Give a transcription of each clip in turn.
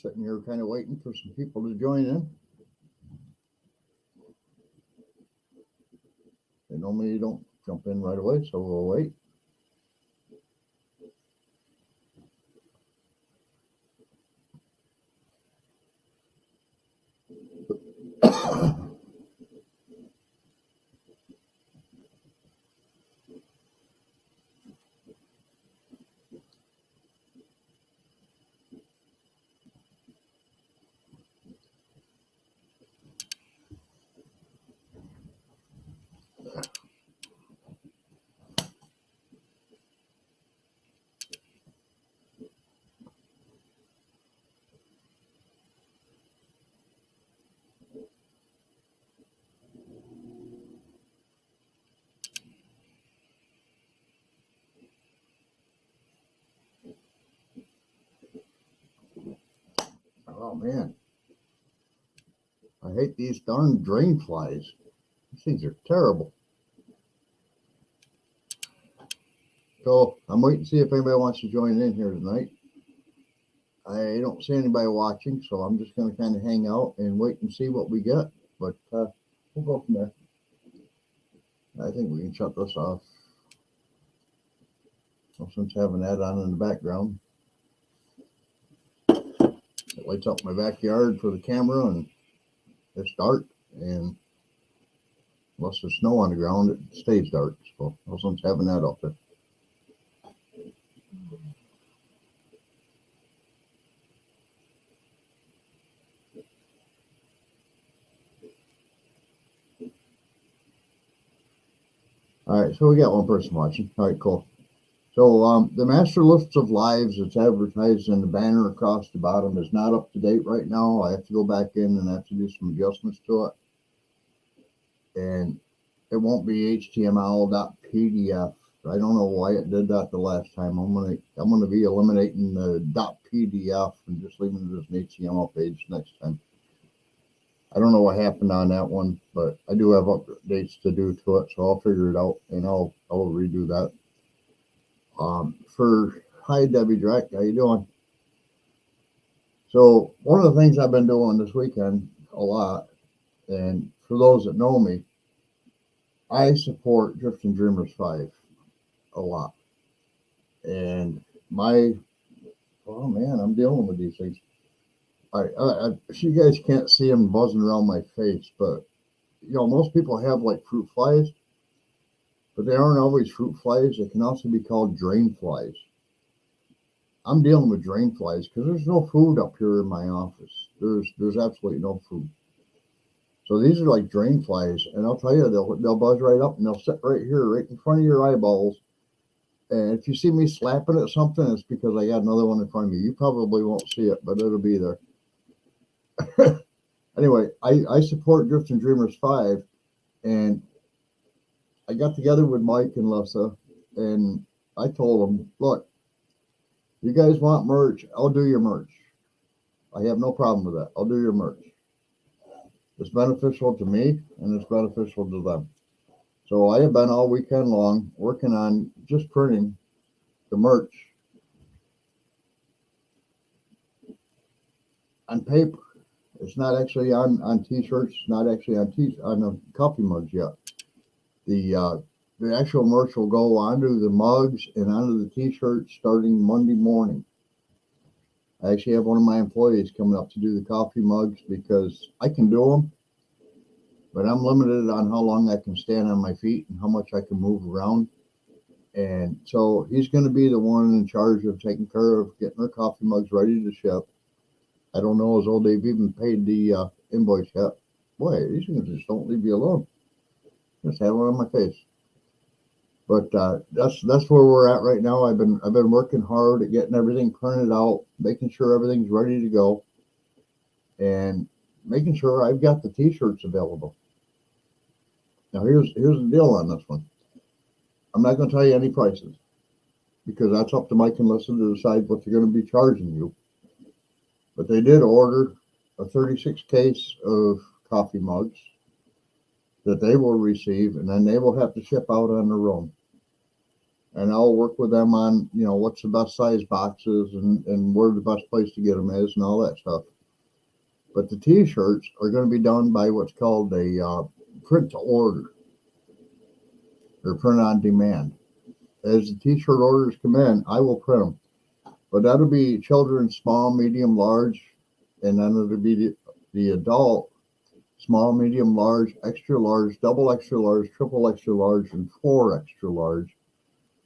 Sitting here kind of waiting for some people to join in. They normally don't jump in right away, so we'll wait. Oh man, I hate these darn drain flies. These things are terrible. So I'm waiting to see if anybody wants to join in here tonight. I don't see anybody watching, so I'm just going to kind of hang out and wait and see what we get. But we'll go from there. I think we can shut this off. No sense having that on in the background. It lights up my backyard for the camera, and it's dark. And unless there's snow on the ground, it stays dark. So no sense having that up there. All right, so we got one person watching. All right, cool. So the master list of lives that's advertised in the banner across the bottom is not up to date right now. I have to go back in and have to do some adjustments to it. And it won't be html.pdf. I don't know why it did that the last time. I'm gonna be eliminating the .pdf and just leaving it as an HTML page next time. I don't know what happened on that one, but I do have updates to do to it, so I'll figure it out and I'll redo that. Hi Debbie Direct, how you doing? So one of the things I've been doing this weekend a lot, and for those that know me, I support Drifting Dreamers 5 a lot. And oh man, I'm dealing with these things. You guys can't see them buzzing around my face, but most people have like fruit flies, but they aren't always fruit flies. They can also be called drain flies. I'm dealing with drain flies because there's no food up here in my office. There's absolutely no food. So these are like drain flies, and I'll tell you, they'll buzz right up and they'll sit right here, right in front of your eyeballs. And if you see me slapping at something, it's because I got another one in front of me. You probably won't see it, but it'll be there. Anyway, I support Drifting Dreamers 5, and I got together with Mike and Lessa, and I told them, look, you guys want merch, I'll do your merch. I have no problem with that. I'll do your merch. It's beneficial to me, and it's beneficial to them. So I have been all weekend long working on just printing the merch on paper. It's not actually on t-shirts. It's not actually on the coffee mugs yet. The actual merch will go onto the mugs and onto the t-shirts starting Monday morning. I actually have one of my employees coming up to do the coffee mugs because I can do them, but I'm limited on how long I can stand on my feet and how much I can move around. And so he's going to be the one in charge of taking care of getting our coffee mugs ready to ship. I don't know as though they've even paid the invoice yet. Boy, these things just don't leave you alone. Just have one on my face. But that's where we're at right now. I've been working hard at getting everything printed out, making sure everything's ready to go, and making sure I've got the t-shirts available. Now here's the deal on this one. I'm not going to tell you any prices because that's up to Mike and Listen to decide what they're going to be charging you. But they did order a 36 case of coffee mugs that they will receive, and then they will have to ship out on their own. and I'll work with them on, what's the best size boxes and where the best place to get them is and all that stuff. But the t-shirts are going to be done by what's called a print to order or print on demand. As the t-shirt orders come in, I will print them. But that'll be children, small, medium, large, and then it'll be the adult, small, medium, large, extra large, double extra large, triple extra large, and 4 extra large.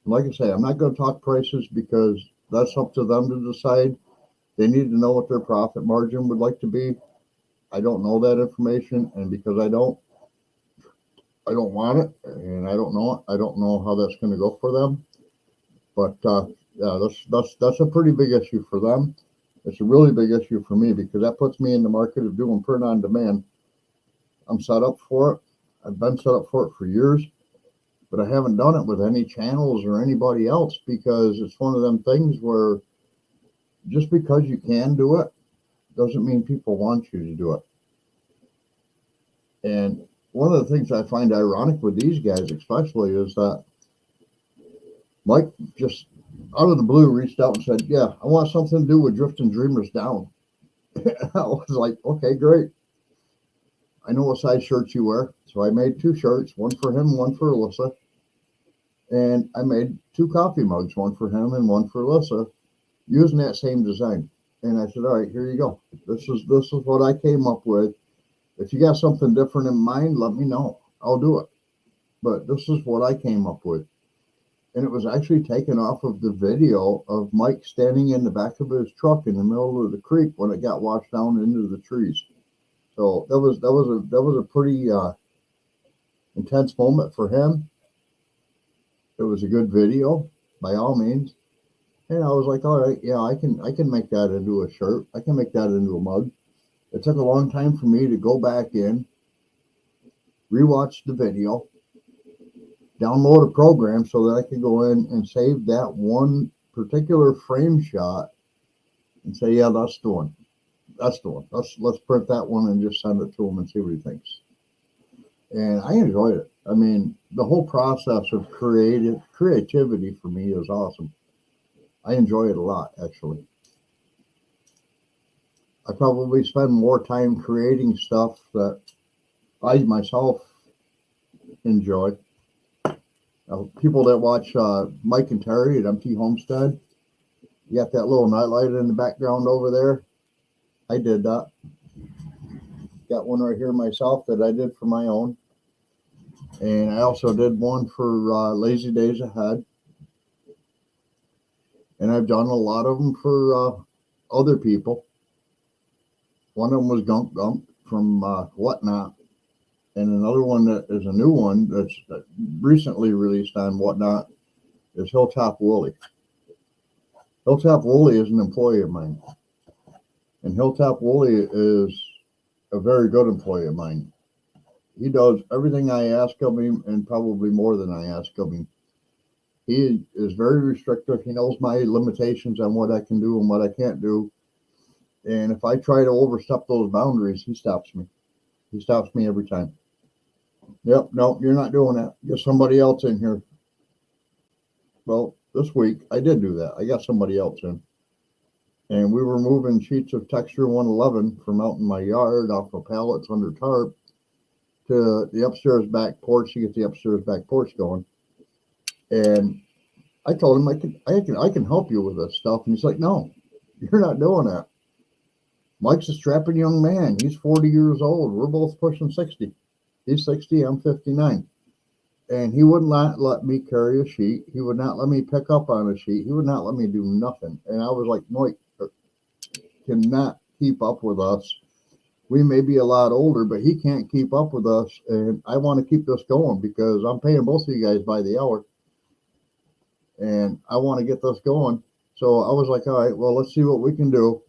And like I say, I'm not going to talk prices because that's up to them to decide. They need to know what their profit margin would like to be. I don't know that information, and because I don't want it, and I don't know it. I don't know how that's going to go for them. But yeah, that's a pretty big issue for them. It's a really big issue for me because that puts me in the market of doing print on demand. I'm set up for it. I've been set up for it for years, but I haven't done it with any channels or anybody else because it's one of them things where just because you can do it doesn't mean people want you to do it. And one of the things I find ironic with these guys especially is that Mike just out of the blue reached out and said, yeah, I want something to do with Drifting Dreamers Down. I was like, okay, great. I know what size shirts you wear. So I made 2 shirts, one for him, one for Alyssa. And I made 2 coffee mugs, one for him and one for Alyssa, using that same design. And I said, all right, here you go. This is what I came up with. If you got something different in mind, let me know. I'll do it. But this is what I came up with. And it was actually taken off of the video of Mike standing in the back of his truck in the middle of the creek when it got washed down into the trees. So that was a pretty intense moment for him. It was a good video by all means. And I was like, all right, yeah, I can make that into a shirt. I can make that into a mug. It took a long time for me to go back in, rewatch the video, download a program so that I could go in and save that one particular frame shot and say, yeah, that's the one. That's the one. Let's print that one and just send it to him and see what he thinks. And I enjoyed it. I mean, the whole process of creativity for me is awesome. I enjoy it a lot, actually. I probably spend more time creating stuff that I myself enjoy. People that watch Mike and Terry at MT Homestead, you got that little nightlight in the background over there. I did that. Got one right here myself that I did for my own. And I also did one for Lazy Days Ahead. And I've done a lot of them for other people. One of them was Gunk Gunk from Whatnot. And another one that is a new one that's recently released on Whatnot is Hilltop Wooly. Hilltop Wooly is an employee of mine. And Hilltop Wooly is a very good employee of mine. He does everything I ask of him and probably more than I ask of him. He is very restrictive. He knows my limitations on what I can do and what I can't do. And if I try to overstep those boundaries, he stops me. He stops me every time. Yep, no, you're not doing that. Get somebody else in here. Well, this week I did do that. I got somebody else in. And we were moving sheets of Texture 111 from out in my yard off of pallets under tarp to the upstairs back porch to get the upstairs back porch going. And I told him I can help you with this stuff. And he's like, no, you're not doing that. Mike's a strapping young man. He's 40 years old. We're both pushing 60. He's 60, I'm 59. And he would not let me carry a sheet. He would not let me pick up on a sheet. He would not let me do nothing. And I was like, Mike cannot keep up with us. We may be a lot older, but he can't keep up with us. And I want to keep this going because I'm paying both of you guys by the hour. And I want to get this going. So I was like, all right, well, let's see what we can do.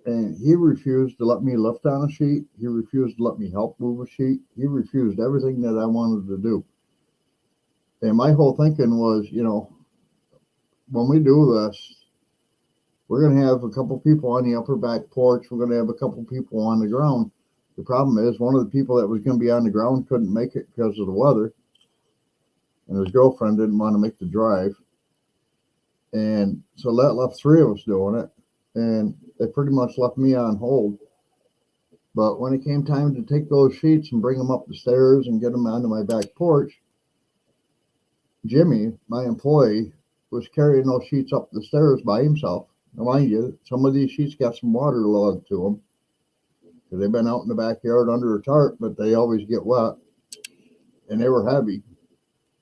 And he refused to let me lift on a sheet. He refused to let me help move a sheet. He refused everything that I wanted to do. And my whole thinking was, when we do this, we're going to have a couple people on the upper back porch. We're going to have a couple people on the ground. The problem is one of the people that was going to be on the ground couldn't make it because of the weather. and his girlfriend didn't want to make the drive. And so that left three of us doing it, and they pretty much left me on hold. But when it came time to take those sheets and bring them up the stairs and get them onto my back porch, Jimmy, my employee, was carrying those sheets up the stairs by himself. Now, mind you, some of these sheets got some water logged to them because they've been out in the backyard under a tarp, but they always get wet, and they were heavy.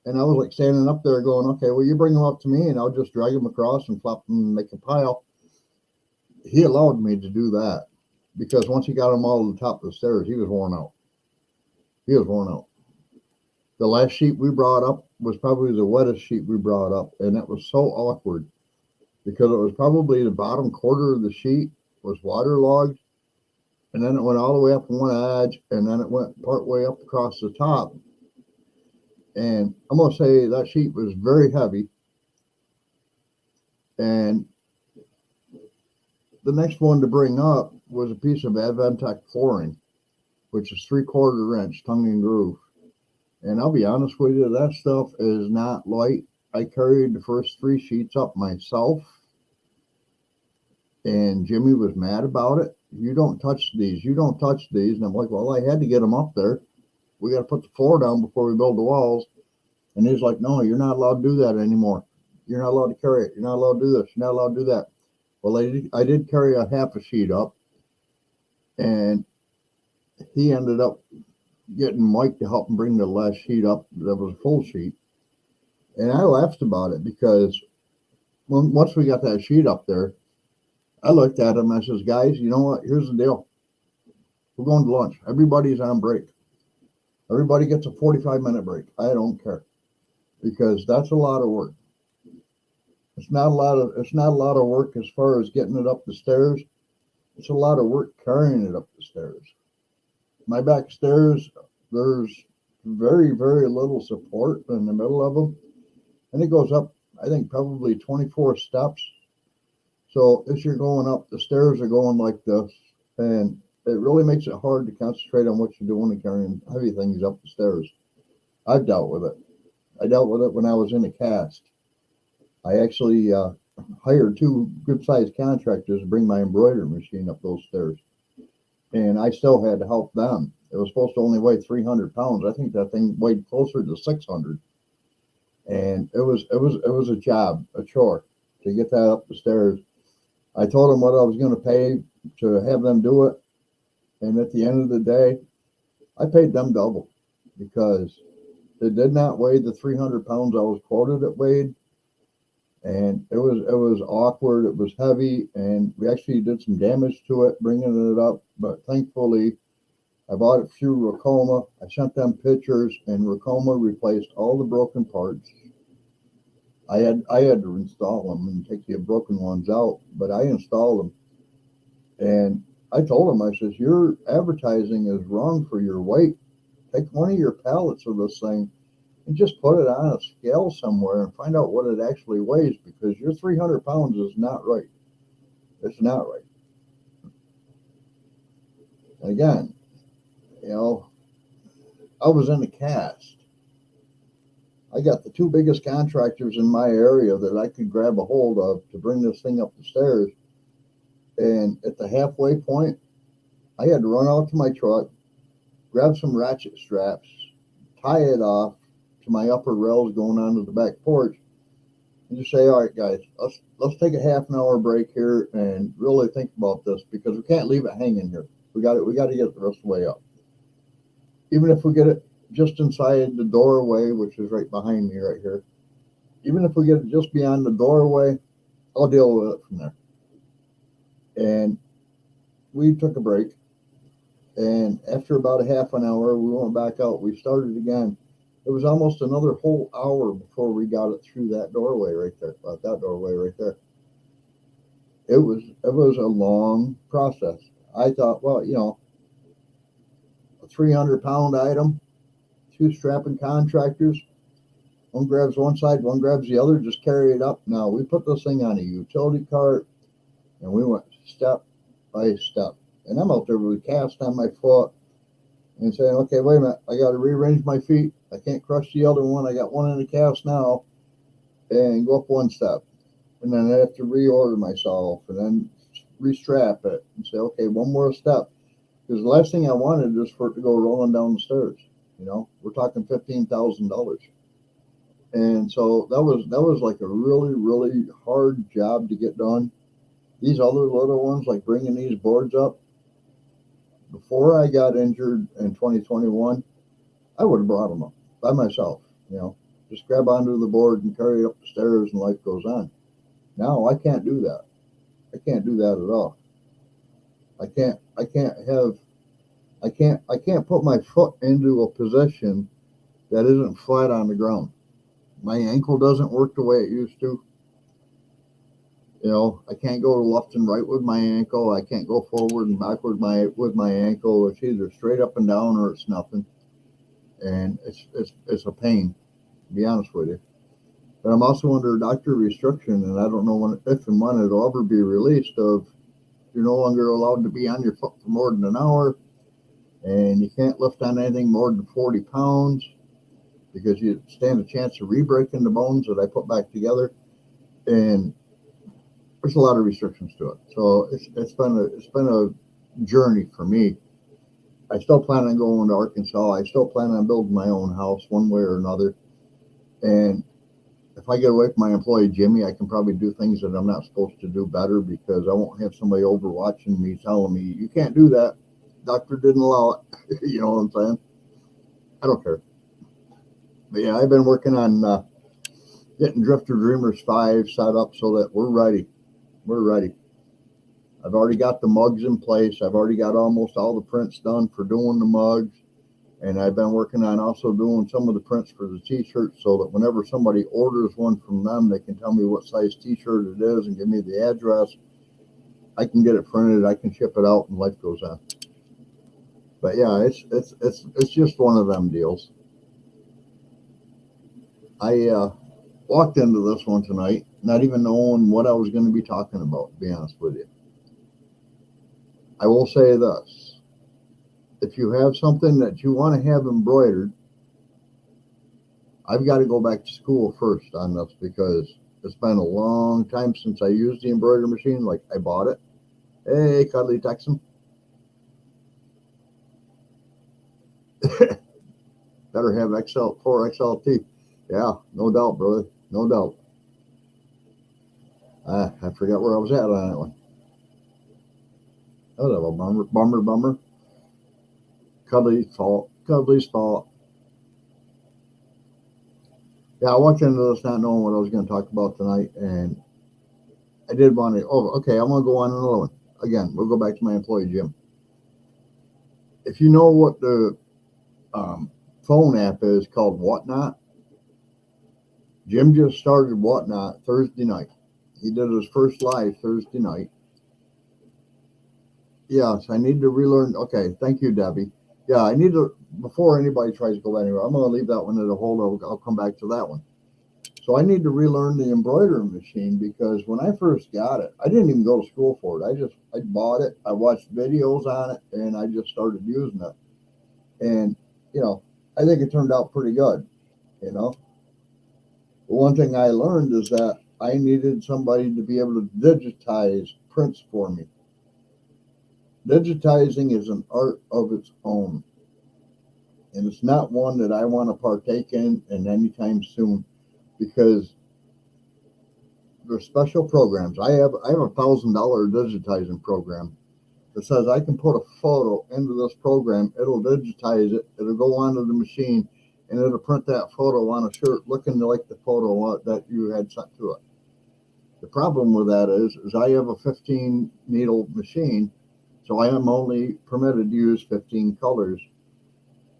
And I was like standing up there going, okay, well, you bring them up to me and I'll just drag them across and flop them and make a pile. He allowed me to do that because once he got them all to the top of the stairs, he was worn out. He was worn out. The last sheet we brought up was probably the wettest sheet we brought up, and that was so awkward because it was probably the bottom quarter of the sheet was waterlogged, and then it went all the way up one edge, and then it went part way up across the top. And I'm going to say that sheet was very heavy. And the next one to bring up was a piece of Advantech flooring, which is 3/4 inch tongue and groove. And I'll be honest with you, that stuff is not light. I carried the first 3 sheets up myself, and Jimmy was mad about it. You don't touch these. You don't touch these. And I'm like, well, I had to get them up there. We got to put the floor down before we build the walls. And he's like, no, you're not allowed to do that anymore. You're not allowed to carry it. You're not allowed to do this. You're not allowed to do that. Well, I did carry a half a sheet up, and he ended up getting Mike to help him bring the last sheet up. That was a full sheet. And I laughed about it because once we got that sheet up there, I looked at him and I says, guys, you know what? Here's the deal. We're going to lunch. Everybody's on break. Everybody gets a 45-minute break. I don't care because that's a lot of work. It's not a lot of work as far as getting it up the stairs. It's a lot of work carrying it up the stairs. My back stairs, there's very, very little support in the middle of them. And it goes up, I think, probably 24 steps. So as you're going up, the stairs are going like this. And it really makes it hard to concentrate on what you're doing and carrying heavy things up the stairs. I've dealt with it. I dealt with it when I was in a cast. I actually hired 2 good-sized contractors to bring my embroidery machine up those stairs. And I still had to help them. It was supposed to only weigh 300 pounds. I think that thing weighed closer to 600. And it was a job, a chore to get that up the stairs. I told them what I was going to pay to have them do it. And at the end of the day, I paid them double because it did not weigh the 300 pounds I was quoted it weighed. And it was awkward. It was heavy, and we actually did some damage to it bringing it up. But thankfully, I bought it through Racoma. I sent them pictures, and Racoma replaced all the broken parts. I had to install them and take the broken ones out, but I installed them. And I told them, I says, your advertising is wrong for your weight. Take one of your pallets of this thing and just put it on a scale somewhere and find out what it actually weighs, because your 300 pounds is not right. It's not right. Again, you know, I was in a cast. I got the 2 biggest contractors in my area that I could grab a hold of to bring this thing up the stairs. And at the halfway point, I had to run out to my truck, grab some ratchet straps, tie it off to my upper rails going onto the back porch, and just say, all right, guys, let's take a half an hour break here and really think about this, because we can't leave it hanging here. We got to get it the rest of the way up. Even if we get it just inside the doorway, which is right behind me right here, even if we get it just beyond the doorway, I'll deal with it from there. And we took a break. And after about a half an hour, we went back out. We started again. It was almost another whole hour before we got it through that doorway right there. That doorway right there. It was a long process. I thought, well, you know, a 300-pound item, 2 strapping contractors, one grabs one side, one grabs the other, just carry it up. No, we put this thing on a utility cart, and we went step by step. And I'm out there with a cast on my foot and saying, okay, wait a minute, I got to rearrange my feet. I can't crush the other one. I got one in the cast now and go up one step. And then I have to reorder myself and then restrap it and say, okay, one more step. Because the last thing I wanted is for it to go rolling down the stairs. We're talking $15,000. And so that was like a really, really hard job to get done. These other little ones, like bringing these boards up, before I got injured in 2021, I would have brought them up by myself. Just grab onto the board and carry it up the stairs, and life goes on. Now I can't do that. I can't do that at all. I can't put my foot into a position that isn't flat on the ground. My ankle doesn't work the way it used to. I can't go left and right with my ankle. I can't go forward and backward with my ankle. It's either straight up and down or it's nothing. And it's a pain, to be honest with you. But I'm also under a doctor restriction, and I don't know if and when it'll ever be released of you're no longer allowed to be on your foot for more than an hour, and you can't lift on anything more than 40 pounds because you stand a chance of re-breaking the bones that I put back together. And there's a lot of restrictions to it. So it's been a journey for me. I still plan on going to Arkansas. I still plan on building my own house one way or another. And if I get away from my employee Jimmy, I can probably do things that I'm not supposed to do better because I won't have somebody over watching me telling me, you can't do that. Doctor didn't allow it. You know what I'm saying? I don't care. But yeah, I've been working on getting Drifter Dreamers 5 set up so that we're ready. We're ready. I've already got the mugs in place. I've already got almost all the prints done for doing the mugs. And I've been working on also doing some of the prints for the t-shirts so that whenever somebody orders one from them, they can tell me what size t-shirt it is and give me the address. I can get it printed. I can ship it out, and life goes on. But yeah, it's just one of them deals. I walked into this one tonight not even knowing what I was going to be talking about, to be honest with you. I will say this. If you have something that you want to have embroidered, I've got to go back to school first on this because it's been a long time since I used the embroidery machine. Like, I bought it. Hey, Cuddly Texan. Better have XL4 XLT. Yeah, no doubt, brother. No doubt. I forgot where I was at on that one. That was a bummer. Cuddly's fault. Yeah, I walked into this not knowing what I was going to talk about tonight, and I did want to. Oh, okay, I'm going to go on another one. Again, we'll go back to my employee Jim. If you know what the phone app is called Whatnot, Jim just started Whatnot Thursday night. He did his first live Thursday night. Yes, I need to relearn. Okay, thank you, Debbie. Yeah, I need to, before anybody tries to go anywhere, I'm going to leave that one at a hold. I'll come back to that one. So I need to relearn the embroidery machine because when I first got it, I didn't even go to school for it. I bought it. I watched videos on it, and I just started using it. And, I think it turned out pretty good, The one thing I learned is that I needed somebody to be able to digitize prints for me. Digitizing is an art of its own, and it's not one that I want to partake in anytime soon because there's special programs. I have a $1,000 digitizing program that says I can put a photo into this program. It'll digitize it. It'll go onto the machine, and it'll print that photo on a shirt looking like the photo that you had sent to it. The problem with that is I have a 15 needle machine. So I am only permitted to use 15 colors.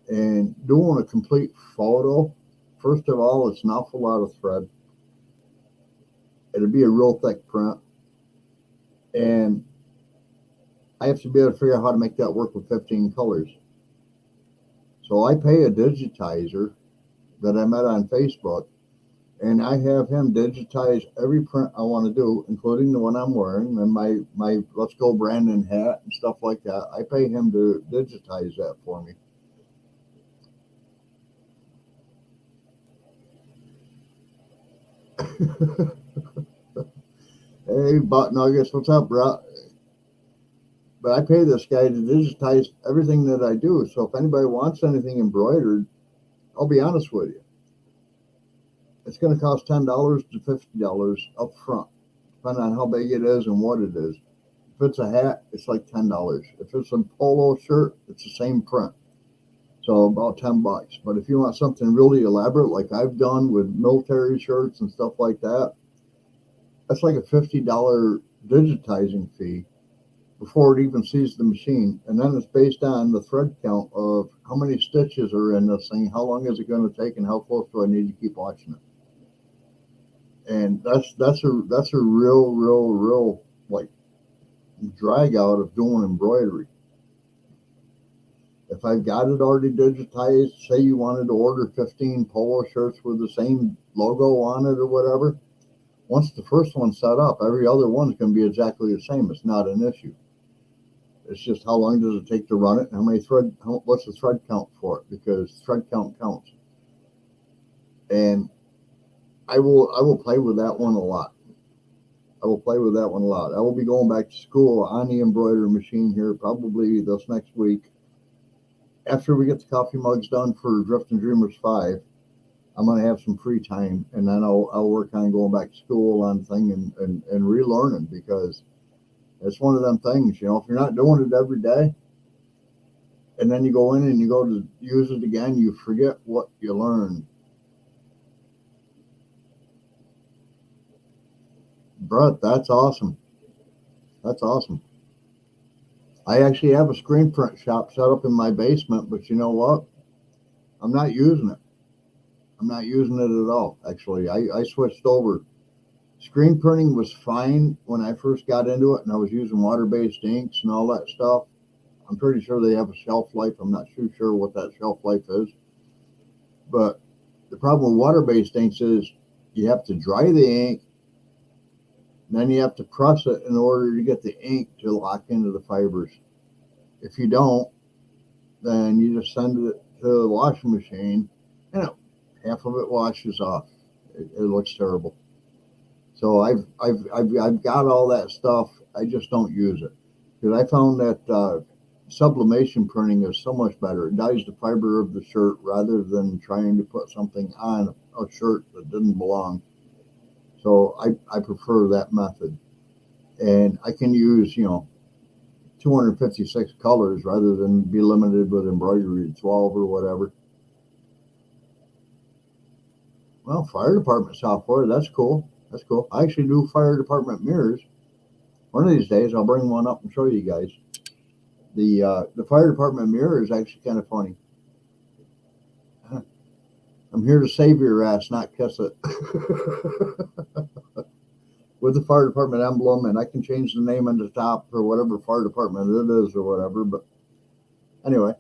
And doing a complete photo, first of all, it's an awful lot of thread. It'll be a real thick print. And I have to be able to figure out how to make that work with 15 colors. So I pay a digitizer that I met on Facebook, and I have him digitize every print I want to do, including the one I'm wearing and my Let's Go Brandon hat and stuff like that. I pay him to digitize that for me. Hey, Butt Nuggets, what's up, bro? But I pay this guy to digitize everything that I do. So if anybody wants anything embroidered, I'll be honest with you. It's going to cost $10 to $50 up front, depending on how big it is and what it is. If it's a hat, it's like $10. If it's a polo shirt, it's the same print. So about $10. But if you want something really elaborate, like I've done with military shirts and stuff like that, that's like a $50 digitizing fee before it even sees the machine. And then it's based on the thread count of how many stitches are in this thing, how long is it going to take, and how close do I need to keep watching it. And that's a real like drag out of doing embroidery. If I've got it already digitized, say you wanted to order 15 polo shirts with the same logo on it or whatever, once the first one's set up, every other one's going to be exactly the same. It's not an issue. It's just how long does it take to run it, and what's the thread count for it, because thread count counts. And I will play with that one a lot. I will be going back to school on the embroidery machine here probably this next week. After we get the coffee mugs done for Drifting Dreamers 5, I'm going to have some free time, and then I'll work on going back to school on thing and relearning, because it's one of them things, if you're not doing it every day, and then you go in and you go to use it again, you forget what you learned. Brett, that's awesome. That's awesome. I actually have a screen print shop set up in my basement, but you know what? I'm not using it. I'm not using it at all, actually. I switched over. Screen printing was fine when I first got into it, and I was using water-based inks and all that stuff. I'm pretty sure they have a shelf life. I'm not too sure what that shelf life is. But the problem with water-based inks is you have to dry the ink, and then you have to press it in order to get the ink to lock into the fibers. If you don't, then you just send it to the washing machine, and half of it washes off. It looks terrible. So I've got all that stuff. I just don't use it, because I found that sublimation printing is so much better. It dyes the fiber of the shirt rather than trying to put something on a shirt that didn't belong. So I prefer that method, and I can use 256 colors rather than be limited with embroidery to 12 or whatever. Well, fire department software, that's cool. That's cool. I actually do fire department mirrors. One of these days, I'll bring one up and show you guys. The fire department mirror is actually kind of funny. I'm here to save your ass, not kiss it. With the fire department emblem, and I can change the name on the top for whatever fire department it is or whatever. But anyway,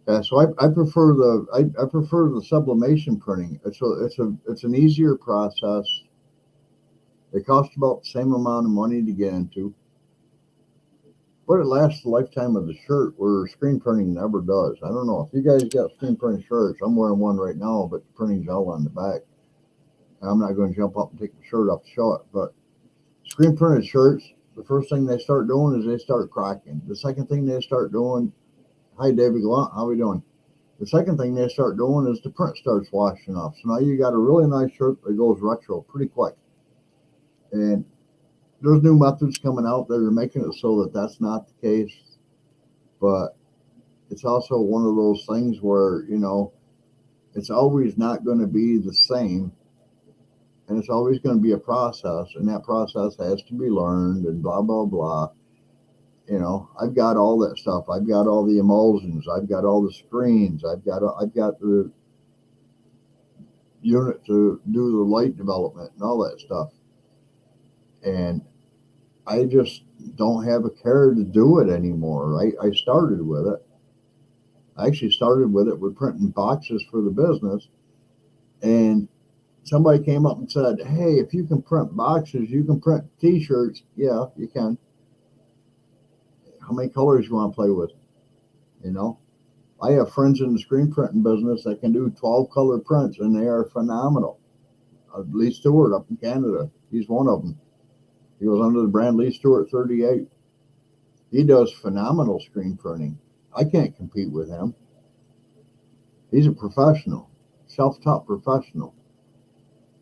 yeah. So I prefer the sublimation printing. It's an easier process. It costs about the same amount of money to get into, but it lasts the lifetime of the shirt, where screen printing never does. I don't know if you guys got screen printing shirts. I'm wearing one right now, but the printing's all on the back. I'm not going to jump up and take the shirt off to show it, but screen printed shirts, the first thing they start doing is they start cracking. The second thing they start doing, hi David Glunt, how we doing? The second thing they start doing is the print starts washing off. So now you got a really nice shirt that goes retro pretty quick. And there's new methods coming out that are making it so that that's not the case. But it's also one of those things where, it's always not going to be the same. And it's always going to be a process, and that process has to be learned, and blah, blah, blah. I've got all that stuff. I've got all the emulsions. I've got all the screens. I've got the unit to do the light development and all that stuff. And I just don't have a care to do it anymore. I started with it. I actually started with it with printing boxes for the business, and somebody came up and said, hey, if you can print boxes, you can print t-shirts. Yeah, you can. How many colors you want to play with? I have friends in the screen printing business that can do 12 color prints, and they are phenomenal. Lee Stewart up in Canada. He's one of them. He goes under the brand Lee Stewart 38. He does phenomenal screen printing. I can't compete with him. He's a professional, self-taught professional.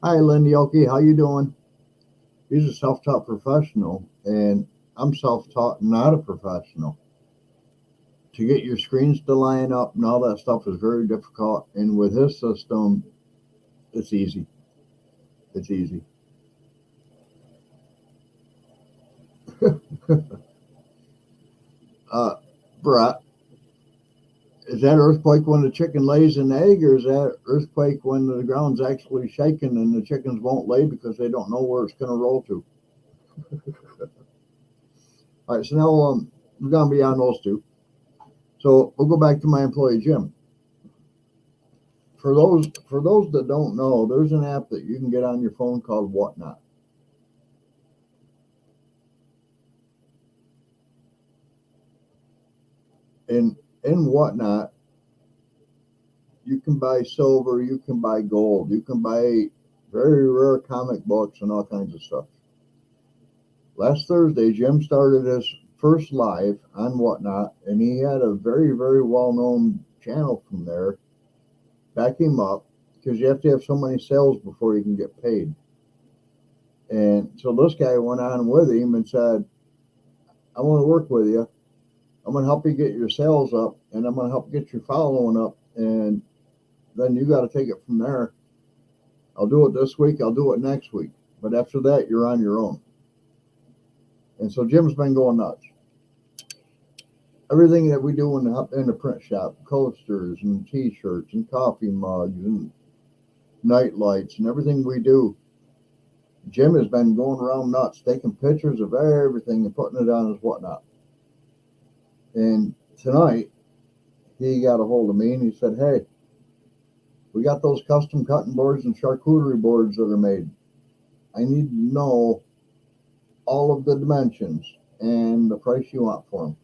Hi, Lindy Oki, how you doing? He's a self-taught professional, and I'm self-taught, not a professional. To get your screens to line up and all that stuff is very difficult. And with his system, it's easy. It's easy. Brett, is that earthquake when the chicken lays an egg, or is that earthquake when the ground's actually shaking and the chickens won't lay because they don't know where it's going to roll to? All right, so now we're going to be on those two. So we'll go back to my employee Jim. For those that don't know, there's an app that you can get on your phone called Whatnot. In Whatnot, you can buy silver, you can buy gold, you can buy very rare comic books and all kinds of stuff. Last Thursday, Jim started his first live on Whatnot, and he had a very, very well-known channel from there back him up, because you have to have so many sales before you can get paid. And so this guy went on with him and said, I want to work with you. I'm going to help you get your sales up, and I'm going to help get your following up, and then you got to take it from there. I'll do it this week, I'll do it next week, but after that, you're on your own. And so Jim's been going nuts. Everything that we do in the print shop, coasters and t-shirts and coffee mugs and night lights and everything we do, Jim has been going around nuts, taking pictures of everything and putting it on his Whatnot. And tonight, he got a hold of me and he said, hey, we got those custom cutting boards and charcuterie boards that are made. I need to know all of the dimensions and the price you want for them.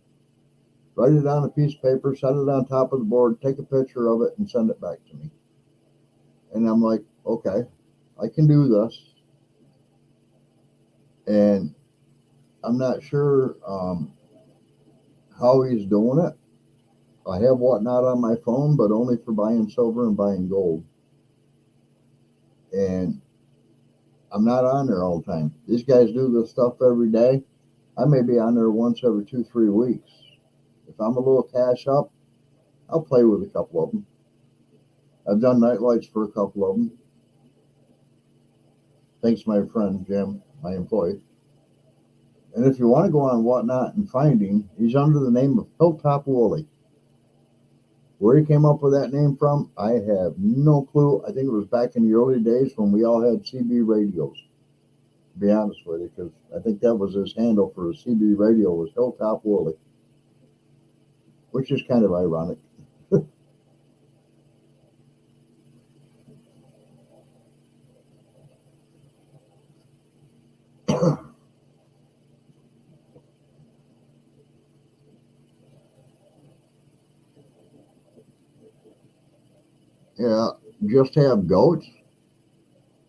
Write it on a piece of paper, set it on top of the board, take a picture of it, and send it back to me. And I'm like, okay, I can do this. And I'm not sure how he's doing it. I have Whatnot on my phone, but only for buying silver and buying gold. And I'm not on there all the time. These guys do this stuff every day. I may be on there once every 2-3 weeks. If I'm a little cash up, I'll play with a couple of them. I've done night lights for a couple of them. Thanks to my friend Jim, my employee. And if you want to go on Whatnot and find him, he's under the name of Hilltop Wooly. Where he came up with that name from, I have no clue. I think it was back in the early days when we all had CB radios, to be honest with you, because I think that was his handle for a CB radio was Hilltop Wooly, which is kind of ironic. Yeah, just have goats.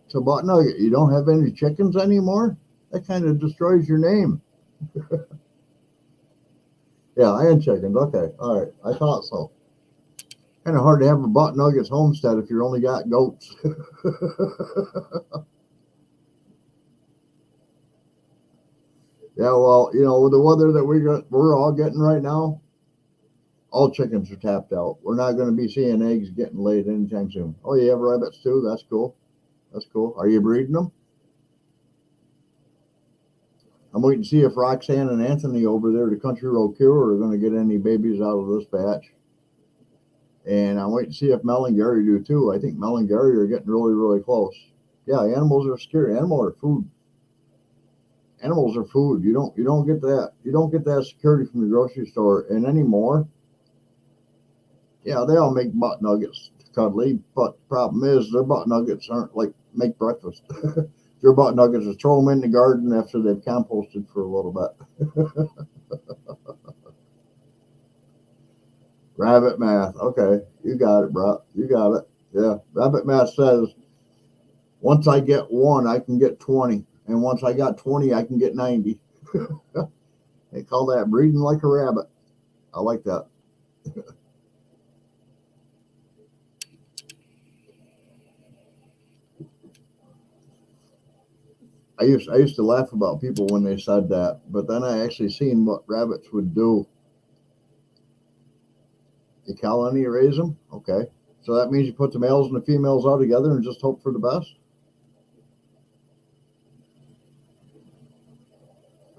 So, but no, you don't have any chickens anymore? That kind of destroys your name. Yeah, and chickens. Okay, all right. I thought so. Kind of hard to have a Butt Nuggets homestead if you only got goats. Yeah, well, with the weather that we're all getting right now, all chickens are tapped out. We're not going to be seeing eggs getting laid anytime soon. Oh, you have rabbits too? That's cool. That's cool. Are you breeding them? I'm waiting to see if Roxanne and Anthony over there, the Country Road Cure, are going to get any babies out of this batch. And I'm waiting to see if Mel and Gary do too. I think Mel and Gary are getting really, really close. Yeah, animals are scary. Animals are food. Animals are food. You don't get that. You don't get that security from the grocery store. And anymore, yeah, they all make butt nuggets cuddly, but the problem is their butt nuggets aren't like make breakfast. Their butt nuggets is throw them in the garden after they've composted for a little bit. Rabbit math. Okay, you got it, bro. You got it. Yeah, rabbit math says Once I get one, I can get 20. And once I got 20, I can get 90. They call that breeding like a rabbit. I like that. I used to laugh about people when they said that, but then I actually seen what rabbits would do. You colony you raise them? Okay. So that means you put the males and the females all together and just hope for the best?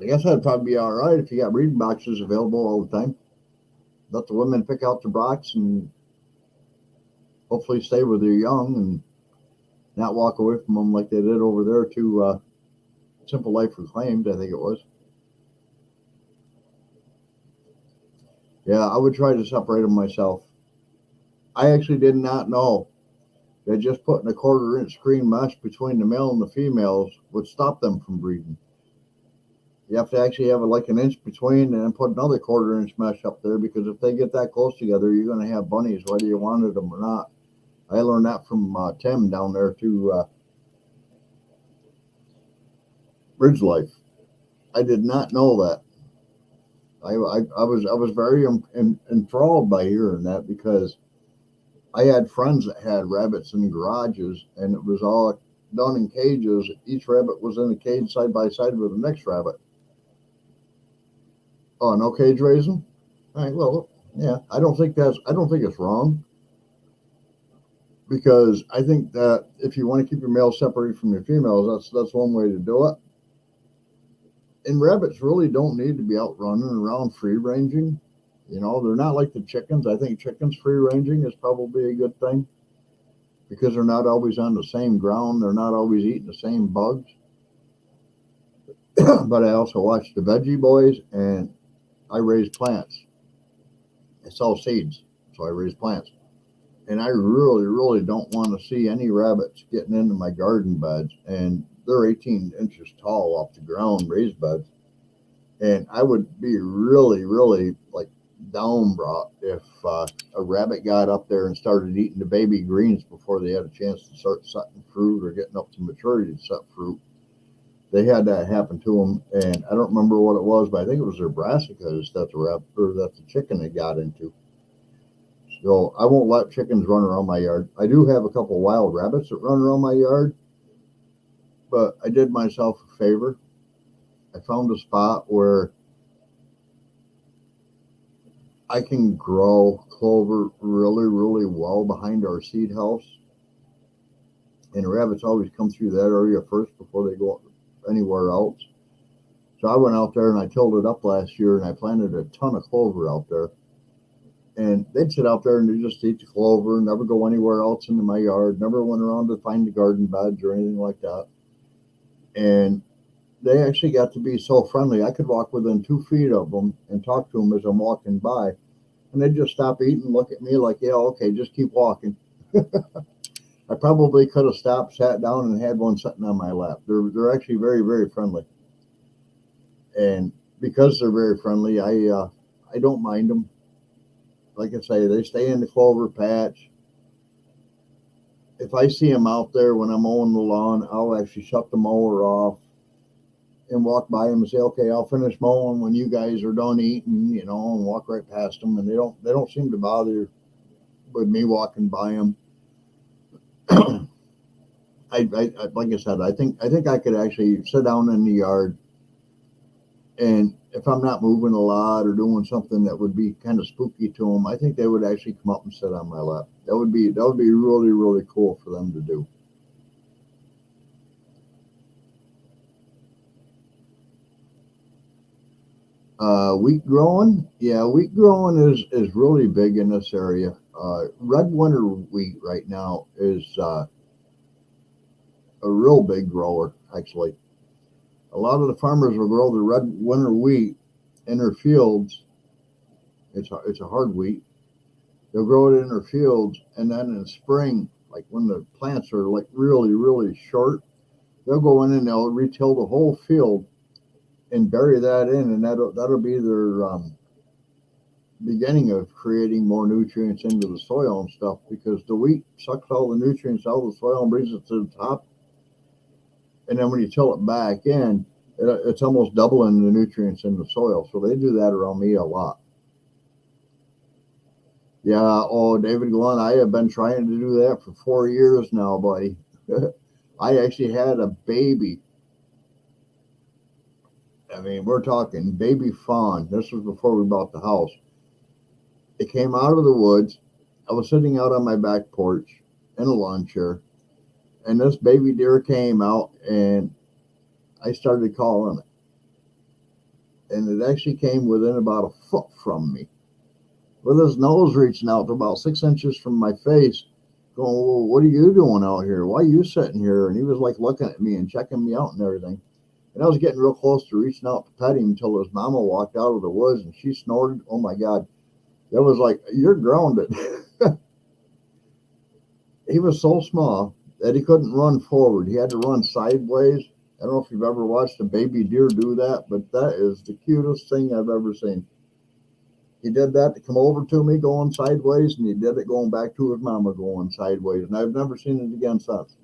I guess that'd probably be all right if you got breeding boxes available all the time. Let the women pick out the box and hopefully stay with their young and not walk away from them like they did over there to Simple Life Reclaimed, I think it was. Yeah, I would try to separate them myself. I actually did not know that just putting a 1/4 inch screen mesh between the male and the females would stop them from breeding. You have to actually have like an inch between and then put another 1/4 inch mesh up there because if they get that close together, you're going to have bunnies whether you wanted them or not. I learned that from Tim down there to Bridge Life. I did not know that. I was very enthralled by hearing that because I had friends that had rabbits in garages and it was all done in cages. Each rabbit was in a cage side by side with the next rabbit. Oh, no cage raising? All right, well, yeah, I don't think it's wrong because I think that if you want to keep your males separated from your females, that's one way to do it. And rabbits really don't need to be out running around free ranging. You know, they're not like the chickens. I think chickens free ranging is probably a good thing because they're not always on the same ground. They're not always eating the same bugs. But I also watch the Veggie Boys and I raise plants. I sell seeds, so I raise plants. And I really, really don't want to see any rabbits getting into my garden beds. And they're 18 inches tall off the ground, raised beds. And I would be really, really like down brought if a rabbit got up there and started eating the baby greens before they had a chance to start setting fruit or getting up to maturity to set fruit. They had that happen to them, and I don't remember what it was, but I think it was their brassicas that the chicken had got into. So I won't let chickens run around my yard. I do have a couple wild rabbits that run around my yard, but I did myself a favor. I found a spot where I can grow clover really, really well behind our seed house. And the rabbits always come through that area first before they go anywhere else. So I went out there and I tilled it up last year and I planted a ton of clover out there. And they'd sit out there and they just eat the clover, never go anywhere else into my yard, never went around to find the garden beds or anything like that. And they actually got to be so friendly. I could walk within 2 feet of them and talk to them as I'm walking by. And they'd just stop eating and look at me like, yeah, okay, just keep walking. I probably could have stopped, sat down, and had one sitting on my lap. They're actually very, very friendly. And because they're very friendly, I don't mind them. Like I say, they stay in the clover patch. If I see them out there when I'm mowing the lawn, I'll actually shut the mower off and walk by them and say, okay, I'll finish mowing when you guys are done eating, you know, and walk right past them. And they don't seem to bother with me walking by them. Like I said, I think I could actually sit down in the yard, and if I'm not moving a lot or doing something that would be kind of spooky to them, I think they would actually come up and sit on my lap. That would be really, really cool for them to do. Wheat growing, yeah, wheat growing is really big in this area. Red winter wheat right now is a real big grower, actually. A lot of the farmers will grow the red winter wheat in their fields. It's a hard wheat. They'll grow it in their fields, and then in spring, like when the plants are like really, really short, they'll go in and they'll retill the whole field and bury that in, and that'll be their beginning of creating more nutrients into the soil and stuff because the wheat sucks all the nutrients out of the soil and brings it to the top. And then when you till it back in, it's almost doubling the nutrients in the soil. So they do that around me a lot. Yeah, oh, David Glenn, I have been trying to do that for 4 years now, buddy. I actually had a baby. I mean, we're talking baby fawn. This was before we bought the house. It came out of the woods. I was sitting out on my back porch in a lawn chair, and this baby deer came out, and I started calling it. And it actually came within about a foot from me, with his nose reaching out to about 6 inches from my face, going, well, what are you doing out here? Why are you sitting here? And he was like looking at me and checking me out and everything. And I was getting real close to reaching out to pet him until his mama walked out of the woods and she snorted. Oh my God. That was like, you're grounded. He was so small that he couldn't run forward. He had to run sideways. I don't know if you've ever watched a baby deer do that, but that is the cutest thing I've ever seen. He did that to come over to me going sideways, and he did it going back to his mama going sideways. And I've never seen it again since.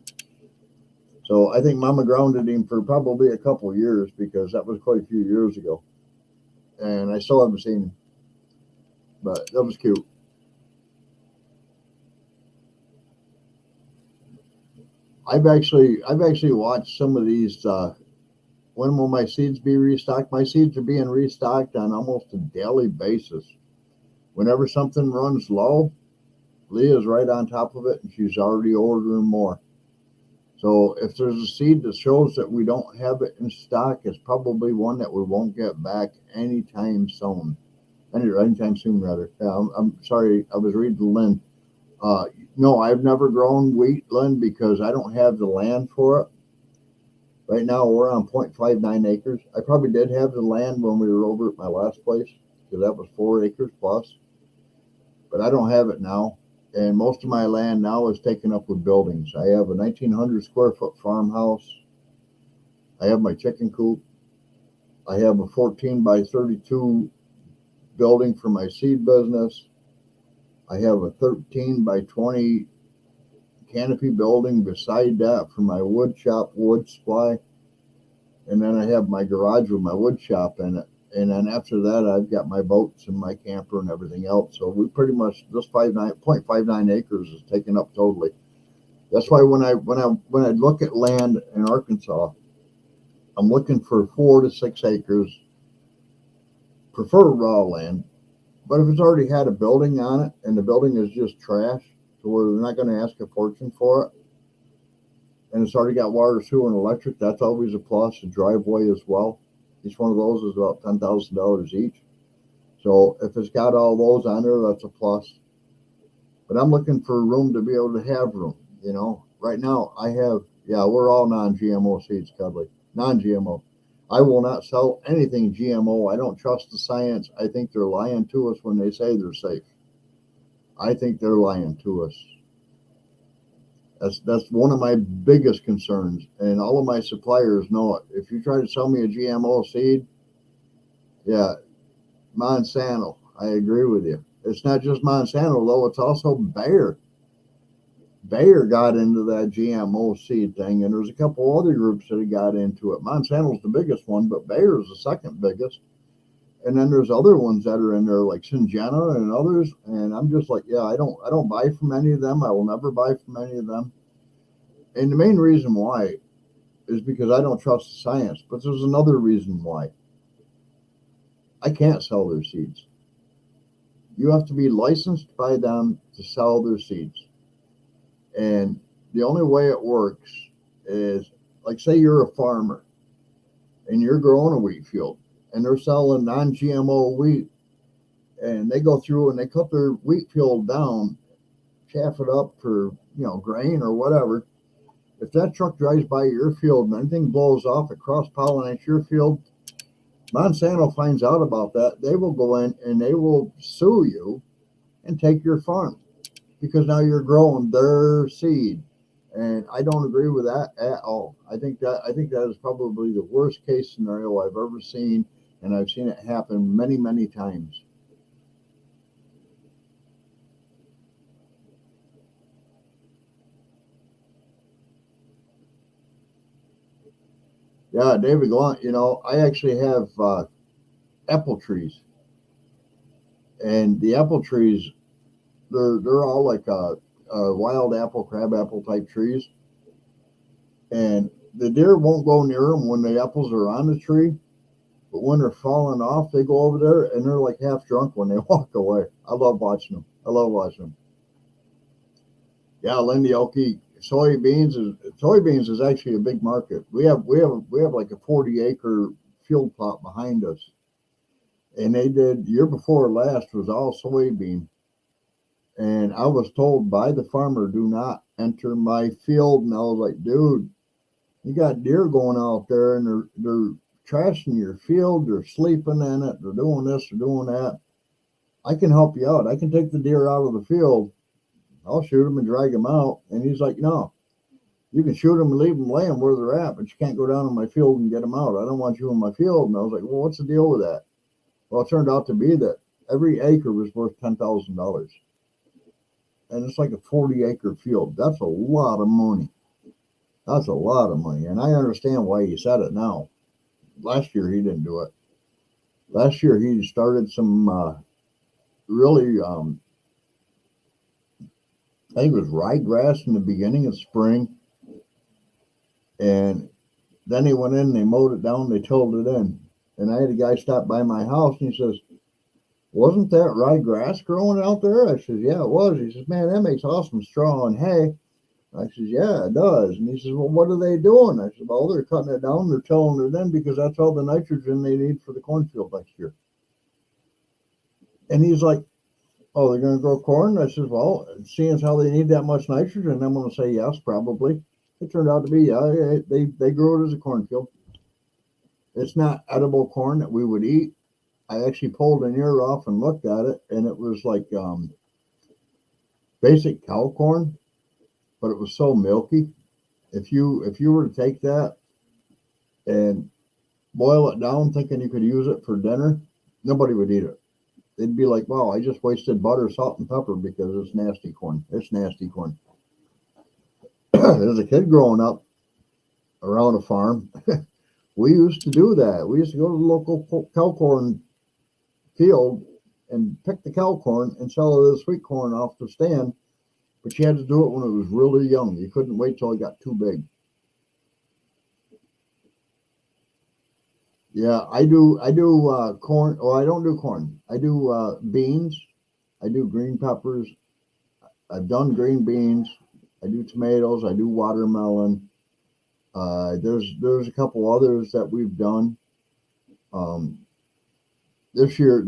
So I think mama grounded him for probably a couple of years because that was quite a few years ago. And I still haven't seen him. But that was cute. I've actually watched some of these. When will my seeds be restocked? My seeds are being restocked on almost a daily basis. Whenever something runs low, Leah's right on top of it, and she's already ordering more. So if there's a seed that shows that we don't have it in stock, it's probably one that we won't get back anytime soon. Anytime soon, rather. Yeah, I'm sorry, I was reading Lynn. No, I've never grown wheat, Lynn, because I don't have the land for it. Right now, we're on 0.59 acres. I probably did have the land when we were over at my last place, because that was 4 acres plus. But I don't have it now. And most of my land now is taken up with buildings. I have a 1,900 square foot farmhouse. I have my chicken coop. I have a 14 by 32 building for my seed business. I have a 13 by 20 canopy building beside that for my wood shop, wood supply. And then I have my garage with my wood shop in it. And then after that, I've got my boats and my camper and everything else. So we pretty much, this 0.59 acres is taken up totally. That's why when I look at land in Arkansas, I'm looking for 4 to 6 acres, prefer raw land. But if it's already had a building on it and the building is just trash, to where they're not going to ask a fortune for it, and it's already got water, sewer, and electric, that's always a plus. The driveway as well. Each one of those is about $10,000 each. So if it's got all those on there, that's a plus. But I'm looking for room to be able to have room. You know, right now I have, yeah, we're all non-GMO seeds, Cuddly. Non-GMO. I will not sell anything GMO. I don't trust the science. I think they're lying to us when they say they're safe. I think they're lying to us. That's one of my biggest concerns, and all of my suppliers know it. If you try to sell me a GMO seed, yeah, Monsanto, I agree with you. It's not just Monsanto, though. It's also Bayer. Bayer got into that GMO seed thing, and there's a couple other groups that have got into it. Monsanto's the biggest one, but Bayer's the second biggest. And then there's other ones that are in there, like Syngenta and others. And I'm just like, yeah, I don't buy from any of them. I will never buy from any of them. And the main reason why is because I don't trust the science. But there's another reason why. I can't sell their seeds. You have to be licensed by them to sell their seeds. And the only way it works is, like, say you're a farmer and you're growing a wheat field and they're selling non-GMO wheat, and they go through and they cut their wheat field down, chaff it up for, grain or whatever. If that truck drives by your field and anything blows off, it cross-pollinates your field, Monsanto finds out about that. They will go in and they will sue you and take your farm, because now you're growing their seed. And I don't agree with that at all. I think that is probably the worst case scenario I've ever seen, and I've seen it happen many, many times. Yeah, David Glunt, I actually have apple trees, and the apple trees, they're all like wild apple, crab apple type trees, and the deer won't go near them when the apples are on the tree, but when they're falling off, they go over there and they're like half drunk when they walk away. I love watching them. I love watching them. Yeah, Lindy Okie, soybeans is actually a big market. We have like a 40-acre field plot behind us, and they did year before last was all soybean. And I was told by the farmer, do not enter my field. And I was like, dude, you got deer going out there and they're trashing your field, they're sleeping in it, they're doing this, they're doing that. I can help you out. I can take the deer out of the field. I'll shoot them and drag them out. And he's like, no, you can shoot them and leave them laying where they're at, but you can't go down in my field and get them out. I don't want you in my field. And I was like, well, what's the deal with that? Well, it turned out to be that every acre was worth $10,000. And it's like a 40-acre field. That's a lot of money. That's a lot of money. And I understand why he said it now. Last year, he didn't do it. Last year, he started some really, I think it was ryegrass in the beginning of spring. And then he went in, they mowed it down, they tilled it in. And I had a guy stop by my house and he says, wasn't that ryegrass growing out there? I says, yeah, it was. He says, man, that makes awesome straw and hay. I says, yeah, it does. And he says, well, what are they doing? I said, well, they're cutting it down, they're tilling it in because that's all the nitrogen they need for the cornfield next year. And he's like, oh, they're going to grow corn? I says, well, seeing as how they need that much nitrogen, I'm going to say yes, probably. It turned out to be, yeah, they grew it as a cornfield. It's not edible corn that we would eat. I actually pulled an ear off and looked at it, and it was like basic cow corn, but it was so milky. If you were to take that and boil it down, thinking you could use it for dinner, nobody would eat it. They'd be like, "Wow, I just wasted butter, salt, and pepper because it's nasty corn. It's nasty corn." As a kid growing up around a farm, we used to do that. We used to go to the local cow corn field and pick the cow corn and sell it as sweet corn off the stand. But you had to do it when it was really young. You couldn't wait till it got too big. Yeah, I do corn. Oh, I don't do corn. I do beans. I do green peppers. I've done green beans. I do tomatoes. I do watermelon. There's a couple others that we've done. Um, this year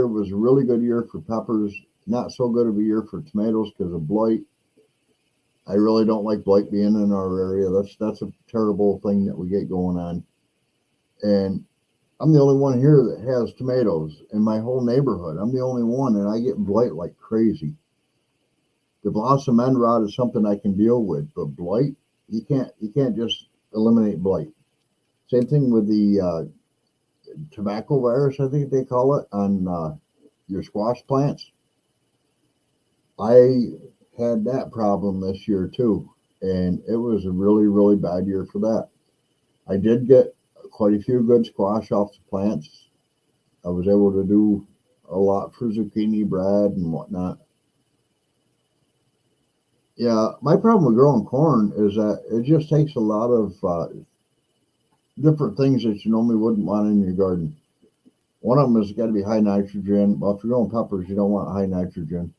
was a really good year for peppers. Not so good of a year for tomatoes because of blight. I really don't like blight being in our area. That's a terrible thing that we get going on. And I'm the only one here that has tomatoes in my whole neighborhood. I'm the only one, and I get blight like crazy. The blossom end rot is something I can deal with, but blight, you can't just eliminate blight. Same thing with the tobacco virus, I think they call it, on your squash plants. I had that problem this year too, and it was a really, really bad year for that. I did get quite a few good squash off the plants. I was able to do a lot for zucchini bread and whatnot. Yeah, my problem with growing corn is that it just takes a lot of different things that you normally wouldn't want in your garden. One of them is got to be high nitrogen. Well, if you're growing peppers, you don't want high nitrogen.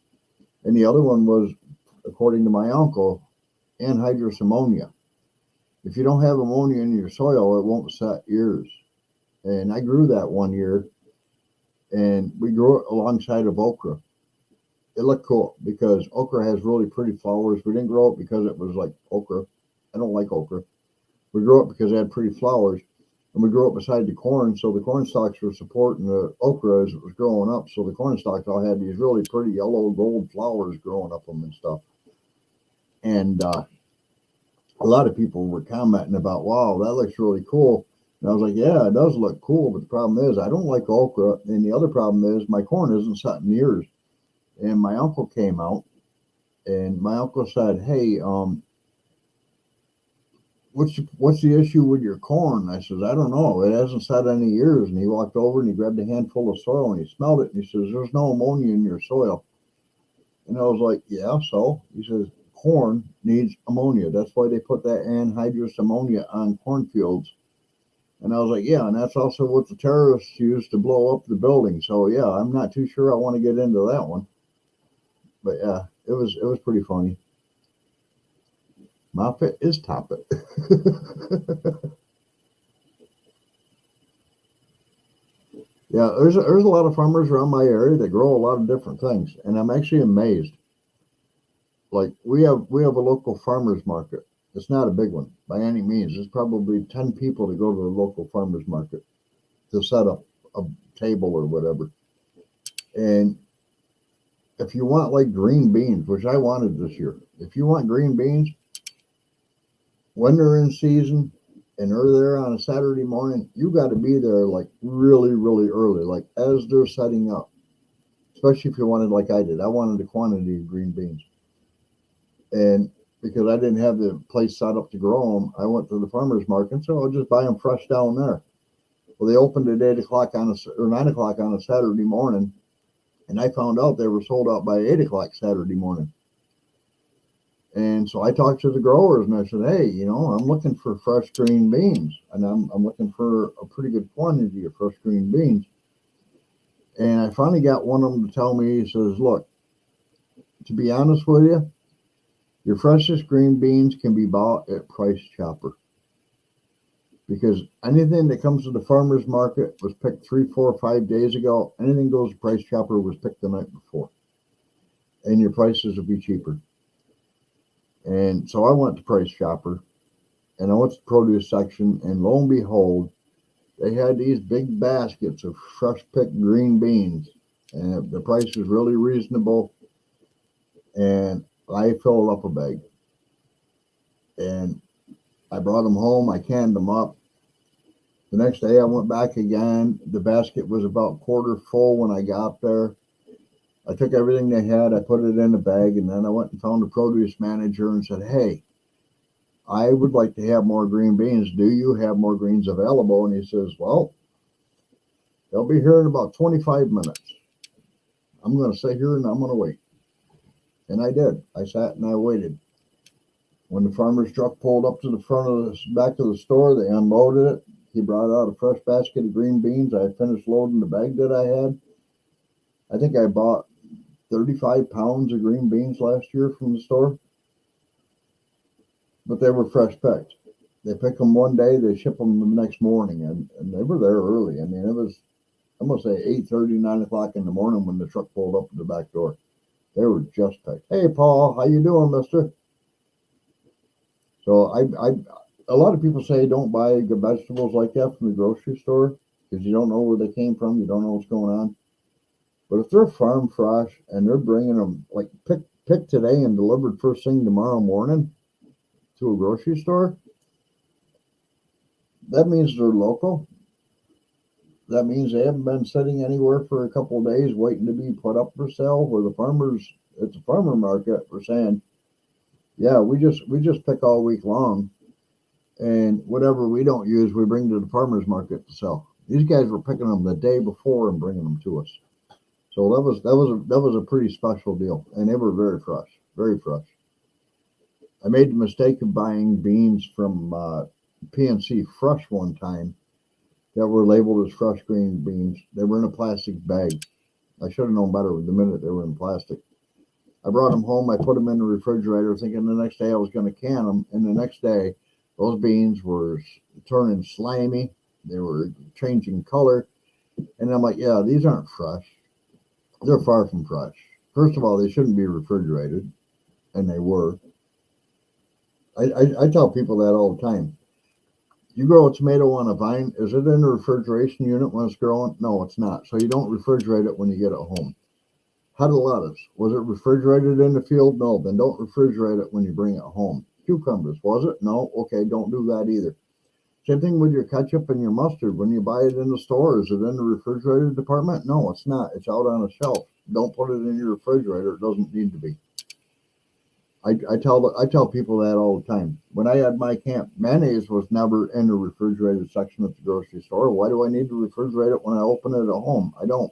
And the other one was, according to my uncle, anhydrous ammonia. If you don't have ammonia in your soil, it won't set ears. And I grew that one year, and we grew it alongside of okra. It looked cool because okra has really pretty flowers. We didn't grow it because it was like okra. I don't like okra. We grew it because it had pretty flowers, and we grew it beside the corn, so the corn stalks were supporting the okra as it was growing up. So the corn stalks all had these really pretty yellow gold flowers growing up them and stuff. And a lot of people were commenting about, wow, that looks really cool. And I was like, yeah, it does look cool, but the problem is I don't like okra. And the other problem is my corn isn't setting ears. And my uncle came out and my uncle said, hey, what's the issue with your corn? I says, I don't know. It hasn't sat any years. And he walked over and he grabbed a handful of soil and he smelled it and he says, there's no ammonia in your soil. And I was like, yeah, so? He says, corn needs ammonia. That's why they put that anhydrous ammonia on cornfields. And I was like, yeah, and that's also what the terrorists used to blow up the building. So yeah, I'm not too sure I want to get into that one. But yeah, it was pretty funny. Mop it is top it. Yeah, there's a lot of farmers around my area that grow a lot of different things, and I'm actually amazed. Like we have a local farmers market. It's not a big one by any means. There's probably 10 people that go to the local farmers market to set up a table or whatever. And if you want like green beans, which I wanted this year, if you want green beans, when they're in season and they're there on a Saturday morning, you got to be there like really, really early, like as they're setting up. Especially if you wanted like I did. I wanted a quantity of green beans. And because I didn't have the place set up to grow them, I went to the farmer's market, so I'll just buy them fresh down there. Well, they opened at 8 o'clock or 9 o'clock on a Saturday morning, and I found out they were sold out by 8 o'clock Saturday morning. And so I talked to the growers and I said, hey, I'm looking for fresh green beans, and I'm looking for a pretty good quantity of fresh green beans. And I finally got one of them to tell me, he says, look, to be honest with you, your freshest green beans can be bought at Price Chopper. Because anything that comes to the farmer's market was picked 3, 4, 5 days ago. Anything goes to Price Chopper was picked the night before. And your prices will be cheaper. And so I went to Price Chopper and I went to the produce section, and lo and behold, they had these big baskets of fresh picked green beans, and the price was really reasonable. And I filled up a bag and I brought them home. I canned them up. The next day I went back again. The basket was about quarter full when I got there. I took everything they had, I put it in a bag, and then I went and found the produce manager and said, hey, I would like to have more green beans. Do you have more greens available? And he says, well, they'll be here in about 25 minutes. I'm going to sit here and I'm going to wait. And I did. I sat and I waited. When the farmer's truck pulled up to the front of the back of the store, they unloaded it. He brought out a fresh basket of green beans. I finished loading the bag that I had. I think I bought 35 pounds of green beans last year from the store, but they were fresh picked. They pick them one day, they ship them the next morning, and they were there early. I mean, it was, I'm going to say 8:30, 9 o'clock in the morning when the truck pulled up to the back door. They were just picked. Hey, Paul, how you doing, mister? So a lot of people say don't buy good vegetables like that from the grocery store because you don't know where they came from. You don't know what's going on. But if they're farm fresh and they're bringing them, like picked today and delivered first thing tomorrow morning to a grocery store, that means they're local. That means they haven't been sitting anywhere for a couple of days waiting to be put up for sale. Where the farmers at the farmer market were saying, yeah, we just pick all week long, and whatever we don't use, we bring to the farmers market to sell. These guys were picking them the day before and bringing them to us. So that was a pretty special deal, and they were very fresh, very fresh. I made the mistake of buying beans from PNC Fresh one time that were labeled as fresh green beans. They were in a plastic bag. I should have known better the minute they were in plastic. I brought them home. I put them in the refrigerator, thinking the next day I was going to can them, and the next day those beans were turning slimy. They were changing color, and I'm like, yeah, these aren't fresh. They're far from fresh. First of all, they shouldn't be refrigerated, and they were. I tell people that all the time. You grow a tomato on a vine, is it in the refrigeration unit when it's growing? No, it's not. So you don't refrigerate it when you get it home. How did lettuce? Was it refrigerated in the field? No, then don't refrigerate it when you bring it home. Cucumbers, was it? No, okay, don't do that either. Same thing with your ketchup and your mustard. When you buy it in the store, is it in the refrigerator department? No, it's not. It's out on a shelf. Don't put it in your refrigerator. It doesn't need to be. I tell people that all the time. When I had my camp, mayonnaise was never in the refrigerated section at the grocery store. Why do I need to refrigerate it when I open it at home? I don't.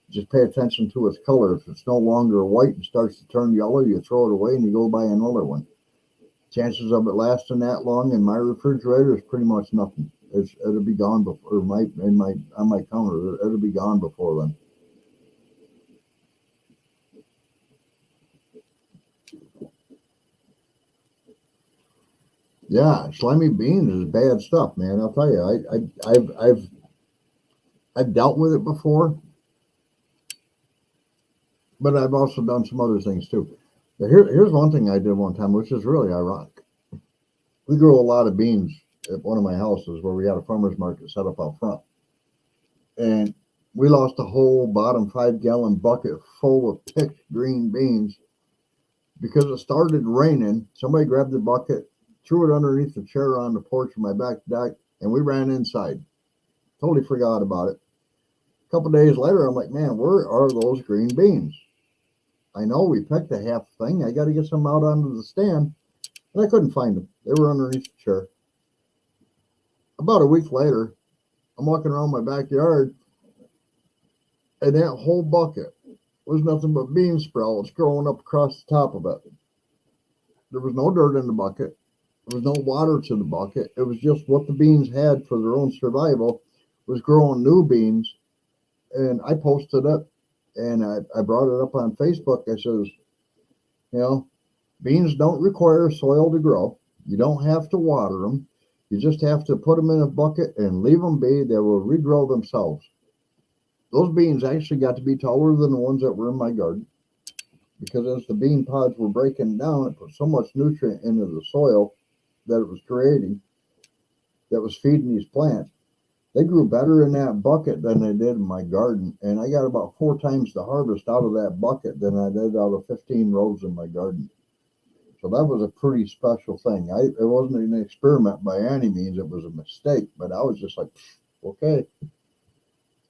Just pay attention to its color. If it's no longer white and starts to turn yellow, you throw it away and you go buy another one. Chances of it lasting that long in my refrigerator is pretty much nothing. It'll be gone before on my counter. It'll be gone before then. Yeah, slimy beans is bad stuff, man. I'll tell you. I've dealt with it before, but I've also done some other things too. Here's one thing I did one time, which is really ironic. We grow a lot of beans at one of my houses where we had a farmer's market set up out front. And we lost a whole bottom 5 gallon bucket full of picked green beans because it started raining. Somebody grabbed the bucket, threw it underneath the chair on the porch of my back deck, and we ran inside. Totally forgot about it. A couple days later, I'm like, man, where are those green beans? I know we picked a half thing. I got to get some out onto the stand. And I couldn't find them. They were underneath the chair. About a week later, I'm walking around my backyard, and that whole bucket was nothing but bean sprouts growing up across the top of it. There was no dirt in the bucket. There was no water to the bucket. It was just what the beans had for their own survival was growing new beans. And I posted it, and I brought it up on Facebook. I says, beans don't require soil to grow. You don't have to water them. You just have to put them in a bucket and leave them be. They will regrow themselves. Those beans actually got to be taller than the ones that were in my garden because as the bean pods were breaking down, it put so much nutrient into the soil that it was creating that was feeding these plants. They grew better in that bucket than they did in my garden, and I got about 4 times the harvest out of that bucket than I did out of 15 rows in my garden. So that was a pretty special thing. It wasn't an experiment by any means. It was a mistake, but I was just like, okay,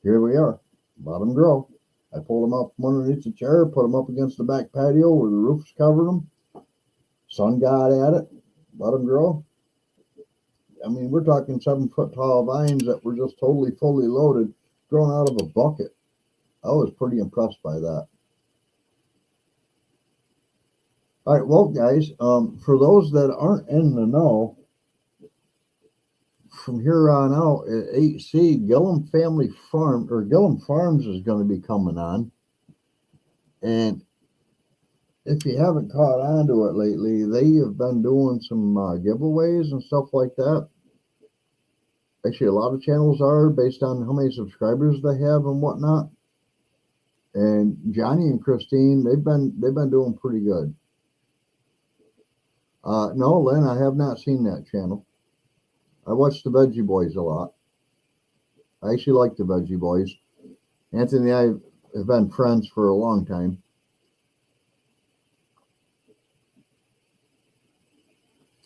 here we are. Let them grow. I pulled them up from underneath the chair, put them up against the back patio where the roof's covering them. Sun got at it, let them grow. I mean, we're talking 7-foot tall vines that were just totally fully loaded, growing out of a bucket. I was pretty impressed by that. All right, well, guys, for those that aren't in the know, from here on out at 8C, Gillum Family Farm, or Gillum Farms is going to be coming on. And if you haven't caught on to it lately, they have been doing some giveaways and stuff like that. Actually, a lot of channels are based on how many subscribers they have and whatnot. And Johnny and Christine, they've been doing pretty good. No, Lynn, I have not seen that channel. I watch the Veggie Boys a lot. I actually like the Veggie Boys. Anthony and I have been friends for a long time.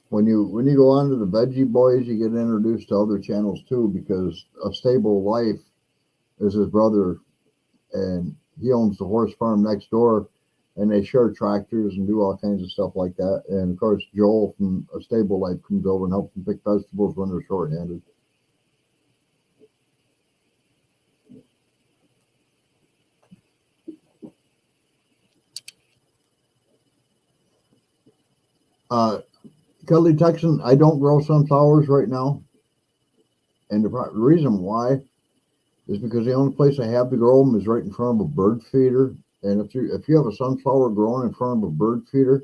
When you go on to the Veggie Boys, you get introduced to other channels too, because A Stable Life is his brother, and he owns the horse farm next door, and they share tractors and do all kinds of stuff like that. And of course, Joel from A Stable Life comes over and helps them pick vegetables when they're short-handed. Cuddly Texan, I don't grow sunflowers right now. And the reason why is because the only place I have to grow them is right in front of a bird feeder. And if you have a sunflower growing in front of a bird feeder,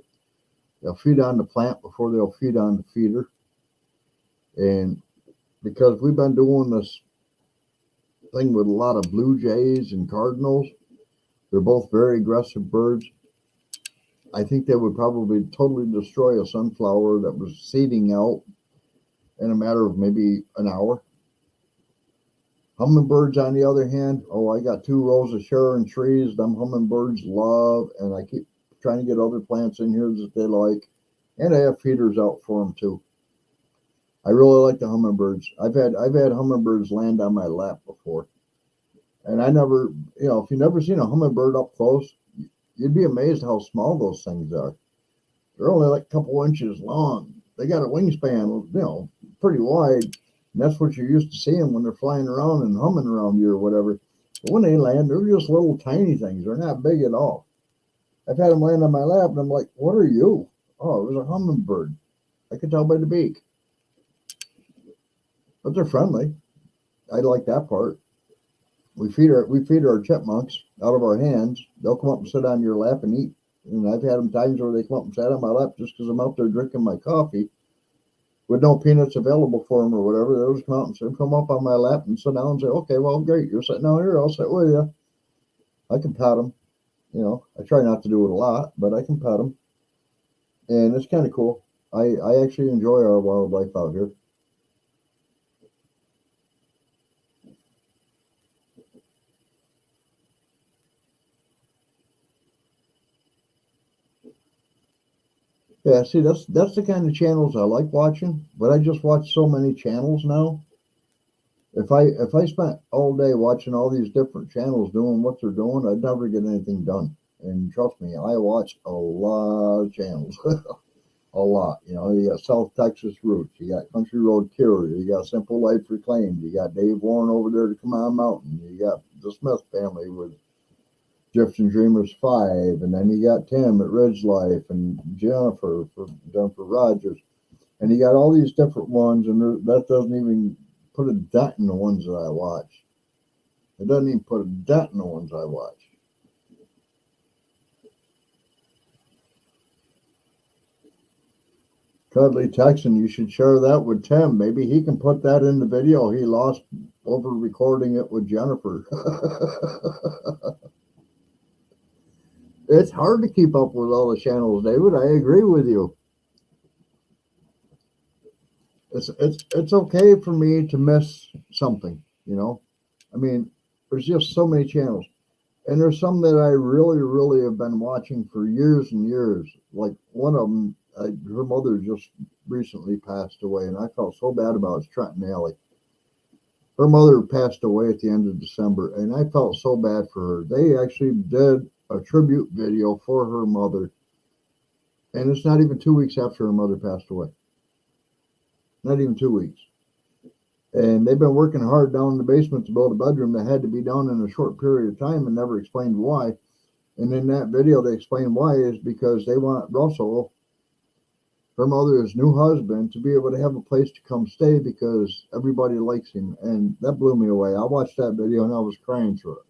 they'll feed on the plant before they'll feed on the feeder. And because we've been doing this thing with a lot of blue jays and cardinals, they're both very aggressive birds. I think they would probably totally destroy a sunflower that was seeding out in a matter of maybe an hour. Hummingbirds, on the other hand, I got 2 rows of Sharon trees. Them hummingbirds love, and I keep trying to get other plants in here that they like. And I have feeders out for them too. I really like the hummingbirds. I've had hummingbirds land on my lap before. And I never, if you've never seen a hummingbird up close, you'd be amazed how small those things are. They're only like a couple inches long. They got a wingspan, pretty wide. And that's what you're used to seeing when they're flying around and humming around you or whatever. But when they land, they're just little tiny things. They're not big at all. I've had them land on my lap, and I'm like, "What are you?" Oh, it was a hummingbird. I could tell by the beak, but they're friendly. I like that part. We feed our chipmunks out of our hands. They'll come up and sit on your lap and eat. And I've had them times where they come up and sit on my lap just because I'm out there drinking my coffee with no peanuts available for them or whatever. They'll just come out and come up on my lap and sit down and say, "Okay, well, great. You're sitting down here. I'll sit with you." I can pet them. I try not to do it a lot, but I can pet them, and it's kind of cool. I actually enjoy our wildlife out here. Yeah, see, that's the kind of channels I like watching, but I just watch so many channels now. If I spent all day watching all these different channels doing what they're doing, I'd never get anything done. And trust me, I watch a lot of channels, a lot. You got South Texas Roots, you got Country Road Cure, you got Simple Life Reclaimed, you got Dave Warren over there to Come On Mountain, you got the Smith family with Drifts and Dreamers 5, and then you got Tim at Ridge Life, and Jennifer for Jennifer Rogers, and you got all these different ones, and that doesn't even put a dent in the ones that I watch. It doesn't even put a dent in the ones I watch. Cuddly Texan, you should share that with Tim. Maybe he can put that in the video he lost over recording it with Jennifer. It's hard to keep up with all the channels, David. I agree with you. It's okay for me to miss something. I mean, there's just so many channels. And there's some that I really, really have been watching for years and years. Like one of them, her mother just recently passed away, and I felt so bad about it. It's Trent and Allie. Her mother passed away at the end of December, and I felt so bad for her. They actually did a tribute video for her mother, and it's not even 2 weeks after her mother passed away. Not even 2 weeks. And they've been working hard down in the basement to build a bedroom that had to be done in a short period of time and never explained why. And in that video, they explain why is because they want Russell, her mother's new husband, to be able to have a place to come stay because everybody likes him. And that blew me away. I watched that video and I was crying through it.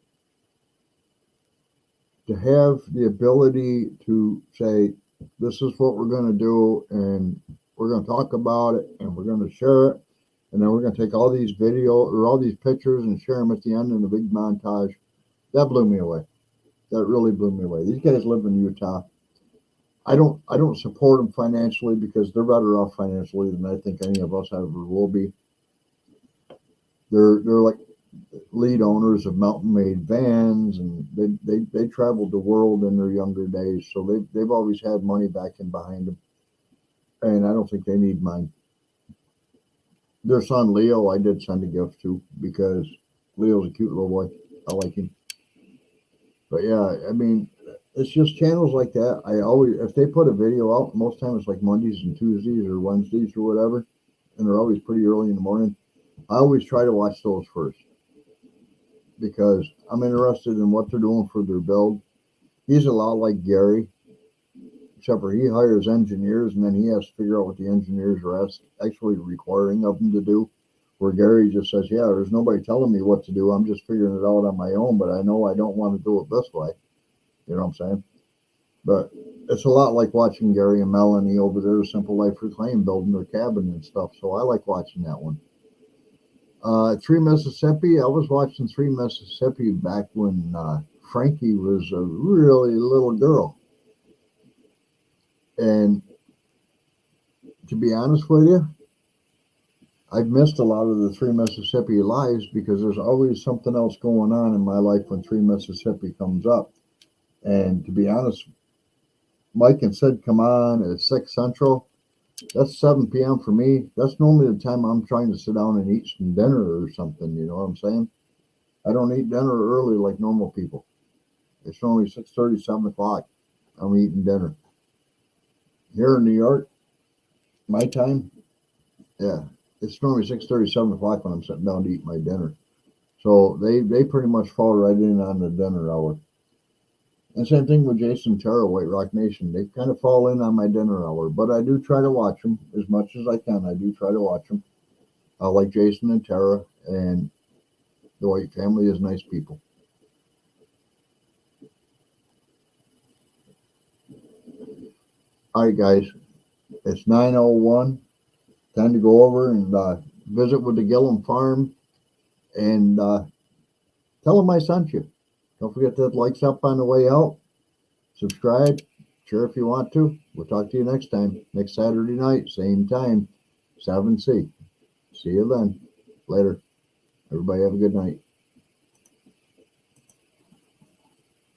To have the ability to say, this is what we're going to do, and we're going to talk about it, and we're going to share it, and then we're going to take all these all these pictures and share them at the end in a big montage. That blew me away. That really blew me away. These guys live in Utah. I don't support them financially because they're better off financially than I think any of us ever will be. They're like lead owners of Mountain Made vans, and they traveled the world in their younger days, so they've always had money backing behind them, and I don't think they need mine. Their son Leo, I did send a gift to because Leo's a cute little boy. I like him. But yeah, I mean, it's just channels like that. I always, if they put a video out, most times it's like Mondays and Tuesdays or Wednesdays or whatever, and they're always pretty early in the morning. I always try to watch those first because I'm interested in what they're doing for their build. He's a lot like Gary, except for he hires engineers and then he has to figure out what the engineers are actually requiring of him to do. Where Gary just says, yeah, there's nobody telling me what to do. I'm just figuring it out on my own, but I know I don't want to do it this way. You know what I'm saying? But it's a lot like watching Gary and Melanie over there, Simple Life Reclaim, building their cabin and stuff. So I like watching that one. Three Mississippi. I was watching Three Mississippi back when Frankie was a really little girl. And to be honest with you, I've missed a lot of the Three Mississippi lives because there's always something else going on in my life when Three Mississippi comes up. And to be honest, Mike and Sid come on at 6 Central. That's 7 p.m. for me. That's normally the time I'm trying to sit down and eat some dinner or something. You know what I'm saying? I don't eat dinner early like normal people. It's only 6:30, 7 o'clock. I'm eating dinner. Here in New York, my time, yeah, it's normally 6:30, 7 o'clock when I'm sitting down to eat my dinner. So they pretty much fall right in on the dinner hour. And same thing with Jason and Tara, White Rock Nation. They kind of fall in on my dinner hour, but I do try to watch them as much as I can. I do try to watch them. Like Jason and Tara, and the White family is nice people. All right, guys, it's 9:01. Time to go over and visit with the Gillum farm and tell them I sent you. Don't forget to like up on the way out. Subscribe. Share if you want to. We'll talk to you next time. Next Saturday night, same time, 7C. See you then. Later. Everybody have a good night.